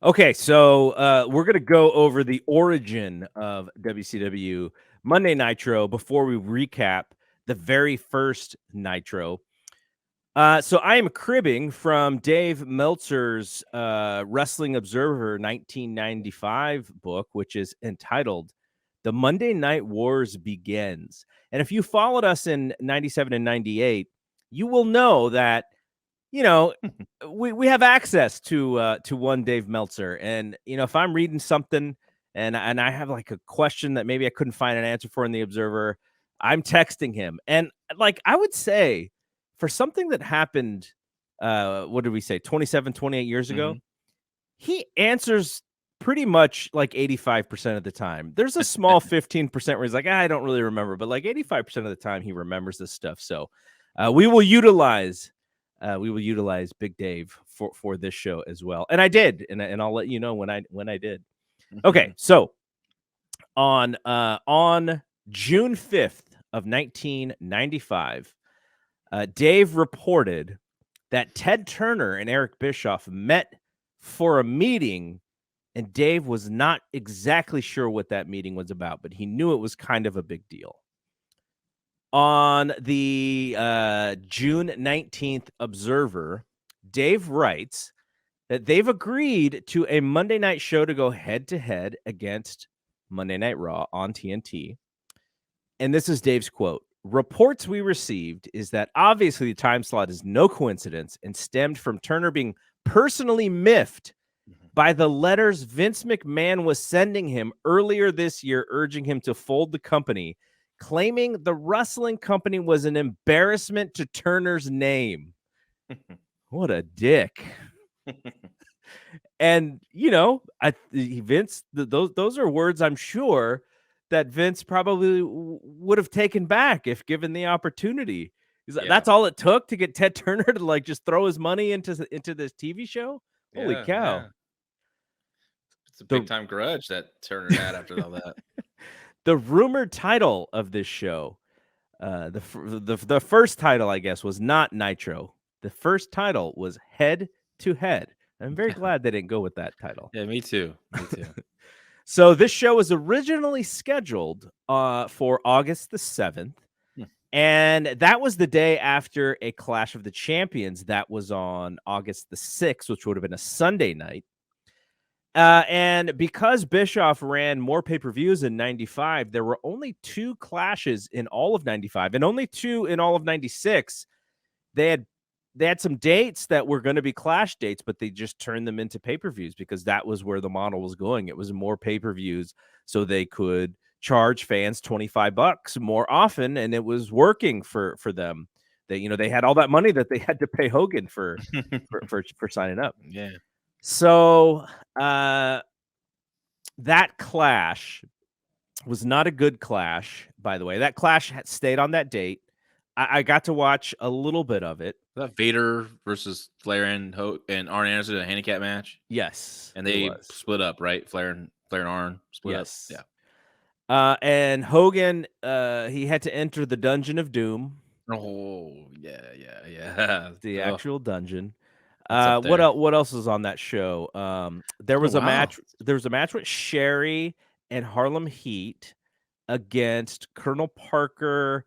Okay, so we're gonna go over the origin of WCW Monday Nitro before we recap the very first Nitro. So I am cribbing from Dave Meltzer's Wrestling Observer 1995 book, which is entitled "The Monday Night Wars Begins." And if you followed us in '97 and '98, you will know that you know, we have access to one Dave Meltzer, and if I'm reading something and I have like a question that maybe I couldn't find an answer for in the Observer, I'm texting him, and like I would say, for something that happened, what did we say, 27, 28 years ago, Mhm. he answers pretty much like 85% of the time. There's a small 15% where he's like, I don't really remember, but like 85% of the time he remembers this stuff. So we will utilize Big Dave for this show as well. And I did, and I'll let you know when I did. Okay, Mhm. so on June 5th of 1995, Dave reported that Ted Turner and Eric Bischoff met for a meeting, and Dave was not exactly sure what that meeting was about, but he knew it was kind of a big deal. On the June 19th Observer, Dave writes that they've agreed to a Monday night show to go head to head against Monday Night Raw on TNT. And this is Dave's quote: "Reports we received is that obviously the time slot is no coincidence and stemmed from Turner being personally miffed Mhm. by the letters Vince McMahon was sending him earlier this year, urging him to fold the company, claiming the wrestling company was an embarrassment to Turner's name." What a dick. And Vince, those are words I'm sure that Vince probably would have taken back if given the opportunity. He's like, Yeah. that's all it took to get Ted Turner to like just throw his money into this TV show. Holy Yeah, cow! yeah. It's a big The time grudge that Turner had after all that. the rumored title of this show, the first title, I guess, was not Nitro. The first title was Head to Head. I'm very glad they didn't go with that title. Yeah, me too. Me too. So this show was originally scheduled for August the 7th, Hmm. and that was the day after a Clash of the Champions that was on August the 6th, which would have been a Sunday night. And because Bischoff ran more pay-per-views in 95, there were only two clashes in all of 95 and only two in all of 96. They had they had some dates that were going to be clash dates, but they just turned them into pay-per-views because that was where the model was going. It was more pay-per-views so they could charge fans $25 more often, and it was working for them. They had all that money that they had to pay Hogan for signing up. Yeah. So that clash was not a good clash, by the way. That clash stayed on that date. I got to watch a little bit of it. That Vader versus Flair and Arn Anderson in a handicap match, Yes, and it they was. split up, right? Flair and Arn split up. Yes. Yeah. And Hogan, he had to enter the Dungeon of Doom, Oh, yeah, yeah, yeah. the Oh, actual dungeon. that's up What there. else? What else was on that show? There Oh, was a wow. match. There was a match with Sherry and Harlem Heat against Colonel Parker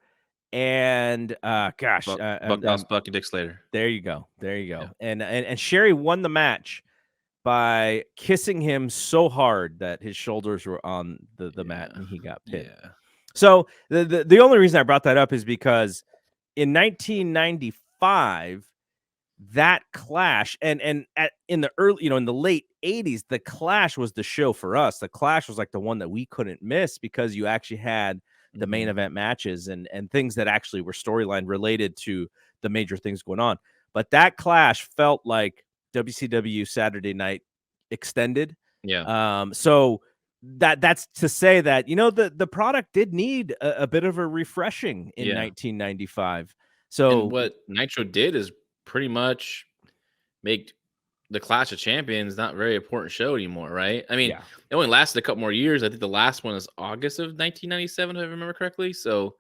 and Bunkhouse Buck and Dick Slater. there you go, there you Yeah. go. And Sherry won the match by kissing him so hard that his shoulders were on the mat Yeah. and he got pinned. Yeah. So the only reason I brought that up is because in 1995, that clash in the early, in the late 80s, the clash was the show for us. The clash was like the one that we couldn't miss because you actually had the main Mhm. event matches and things that actually were storyline related to the major things going on. But that clash felt like WCW Saturday Night Extended. Yeah. So that's to say that the product did need a bit of a refreshing in Yeah. 1995. And So what Nitro did is pretty much make the Clash of Champions not a very important show anymore, right? I mean, yeah. it only lasted a couple more years. I think the last one is August of 1997, if I remember correctly. So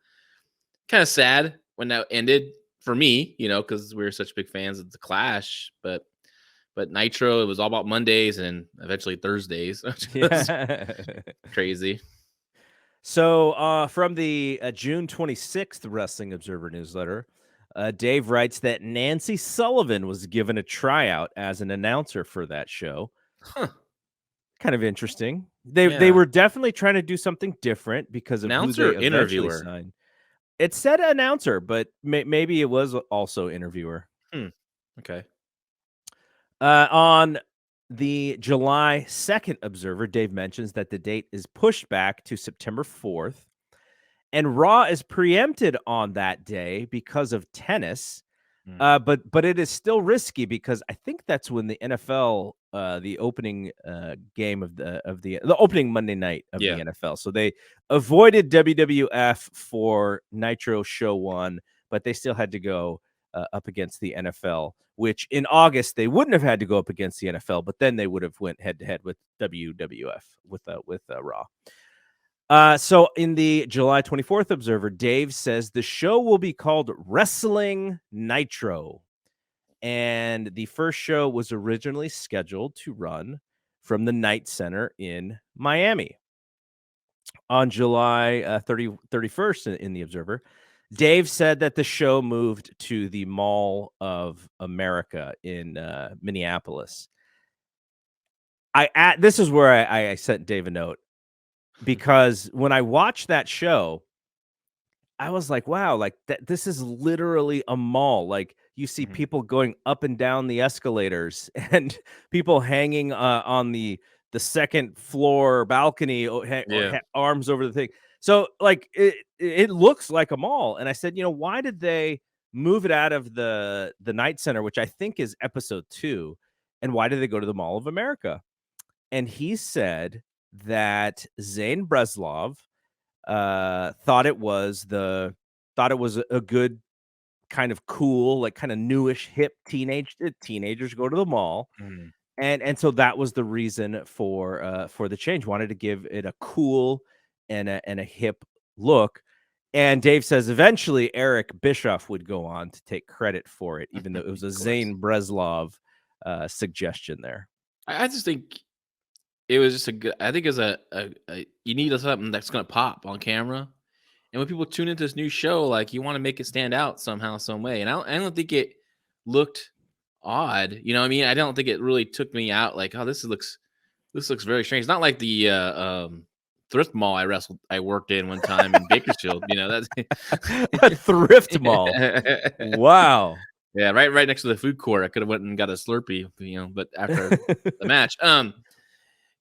kind of sad when that ended for me, because we were such big fans of the Clash. But But Nitro, it was all about Mondays and eventually Thursdays, which was Yeah. crazy. So, from the June 26th Wrestling Observer newsletter, Dave writes that Nancy Sullivan was given a tryout as an announcer for that show. Huh. Kind of interesting. They Yeah. were definitely trying to do something different because of who Announcer they or eventually interviewer? signed. It said announcer, but maybe it was also interviewer. Hmm. Okay. On the July 2nd Observer, Dave mentions that the date is pushed back to September 4th. And Raw is preempted on that day because of tennis, Mm. but it is still risky because I think that's when the NFL, the opening game of the opening Monday night of the Yeah. NFL. So they avoided WWF for Nitro Show 1, but they still had to go up against the NFL, which in August they wouldn't have had to go up against the NFL, but then they would have went head to head with WWF with Raw. So in the July 24th Observer, Dave says the show will be called Wrestling Nitro. And the first show was originally scheduled to run from the Night Center in Miami. On July 31st in the Observer, Dave said that the show moved to the Mall of America in Minneapolis. This is where I sent Dave a note because when I watched that show, I was like, wow, like this is literally a mall. Like you see Mhm. people going up and down the escalators and people hanging on the second floor balcony, Yeah. arms over the thing. So like it looks like a mall. And I said, why did they move it out of the Night Center, which I think is episode 2, and why did they go to the Mall of America? And he said that Zane Breslov thought it was a good kind of cool, like kind of newish, hip teenagers go to the mall, Mhm. and so that was the reason for the change. Wanted to give it a cool and a hip look. And Dave says eventually Eric Bischoff would go on to take credit for it, even though it was a Of course. Zane Breslov suggestion there. I just think it was just a good. I think it's a you need something that's gonna pop on camera. And when people tune into this new show, like you want to make it stand out somehow, some way. And I don't think it looked odd. You know what I mean? I don't think it really took me out like, oh, this looks very strange. It's not like the thrift mall I worked in one time in Bakersfield. That's A thrift mall. Wow. yeah, right next to the food court. I could have went and got a Slurpee, but after the match.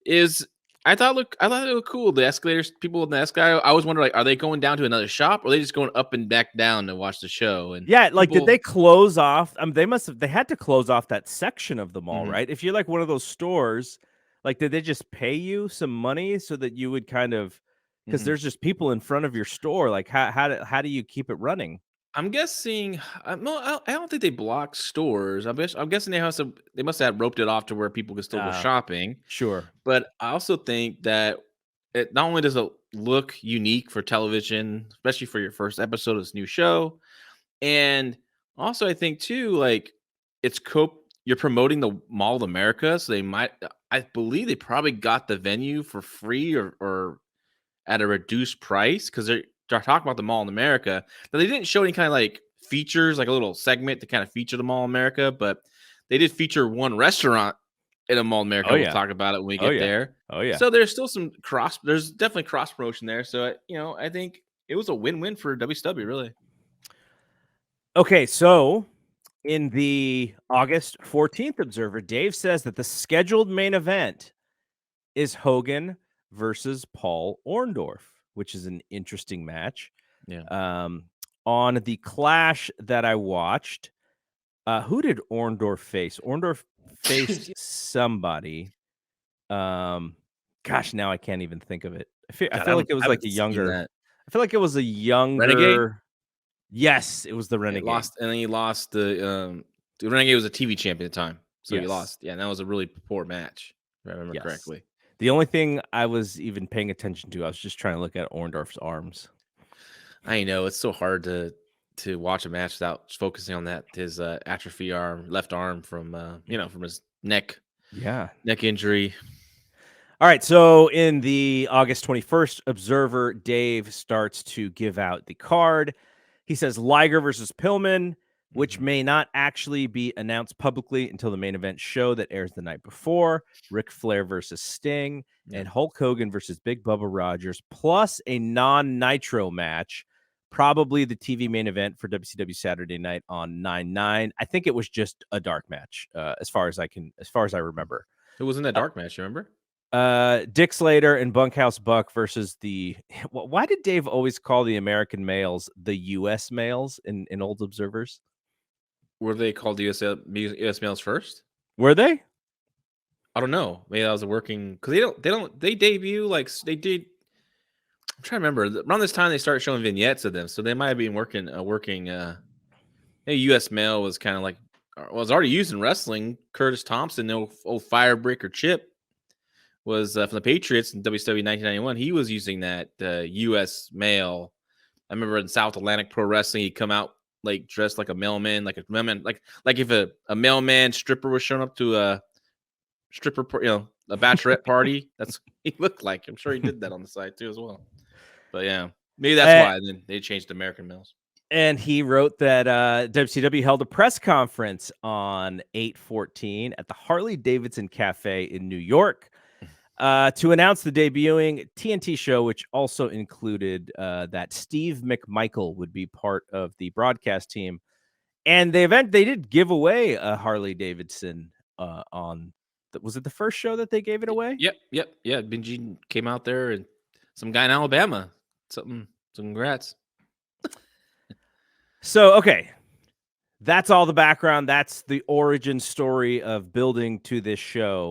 Is I thought it looked cool. The escalators, people in the escalator. I always wonder, like, are they going down to another shop, or are they just going up and back down to watch the show? And Yeah, like, did people, they close off they had to close off that section of the mall, Mhm, right? If you're, like, one of those stores, like, did they just pay you some money so that you would kind of, because mhm. there's just people in front of your store, like, how do you keep it running? I'm guessing. No, I don't think they blocked stores. I'm guessing they must have roped it off to where people could still go Uh, shopping. sure. But I also think that it not only does it look unique for television, especially for your first episode of this new show, and also I think too, like you're promoting the Mall of America, so they might. I believe they probably got the venue for free or at a reduced price because they're talking about the Mall in America. Now they didn't show any kind of like features, like a little segment to kind of feature the Mall in America, but they did feature one restaurant in a Mall in America. Oh, We'll yeah. talk about it when we Oh, get yeah. there. Oh, yeah. So there's still there's definitely cross promotion there. So I think it was a win-win for WCW, really. Okay, so in the August 14th Observer, Dave says that the scheduled main event is Hogan versus Paul Orndorff, which is an interesting match. Yeah. Um, on the Clash that I watched, who did Orndorff face? Orndorff faced somebody. Um, Gosh, now I can't even think of it. I God, feel like it I was like haven't a seen younger. that. I feel like it was a Renegade. younger. Yes, it was the It Renegade. lost, and then he lost the Renegade was a TV champion at the time, so he Yes, lost. Yeah, and that was a really poor match, if I remember yes. correctly. The only thing I was even paying attention to, I was just trying to look at Orndorff's arms. I know it's so hard to watch a match without focusing on that his atrophy arm, left arm from from his neck injury. All right, so in the August 21st Observer, Dave starts to give out the card. He says Liger versus Pillman, which may not actually be announced publicly until the main event show that airs the night before. Ric Flair versus Sting, and Hulk Hogan versus Big Bubba Rogers, plus a non-Nitro match, probably the TV main event for WCW Saturday Night on 9/9. I think it was just a dark match, as far as I remember. Who was in that dark match? You remember? Dick Slater and Bunkhouse Buck versus the. Why did Dave always call the American males the U.S. males in old Observers? Were they called US males first? Were they? I don't know. Maybe that was a working because they debut like they did. I'm trying to remember around this time they started showing vignettes of them, so they might have been working. U.S. male was kind of like was already used in wrestling. Curtis Thompson, old Firebreaker Chip, was from the Patriots in WCW 1991. He was using that U.S. male. I remember in South Atlantic Pro Wrestling, he'd come out like dressed like a mailman, like if a mailman stripper was showing up to a stripper, a bachelorette party. That's what he looked like. I'm sure he did that on the side too as well. But yeah, maybe that's why then they changed American males. And he wrote that WCW held a press conference on 8/14 at the Harley Davidson Cafe in New York to announce the debuting TNT show, which also included that Steve McMichael would be part of the broadcast team. And they did give away a Harley Davidson on. Was it the first show that they gave it away? Yep. Yeah, Benji came out there and some guy in Alabama. Congrats. So, okay. That's all the background. That's the origin story of building to this show.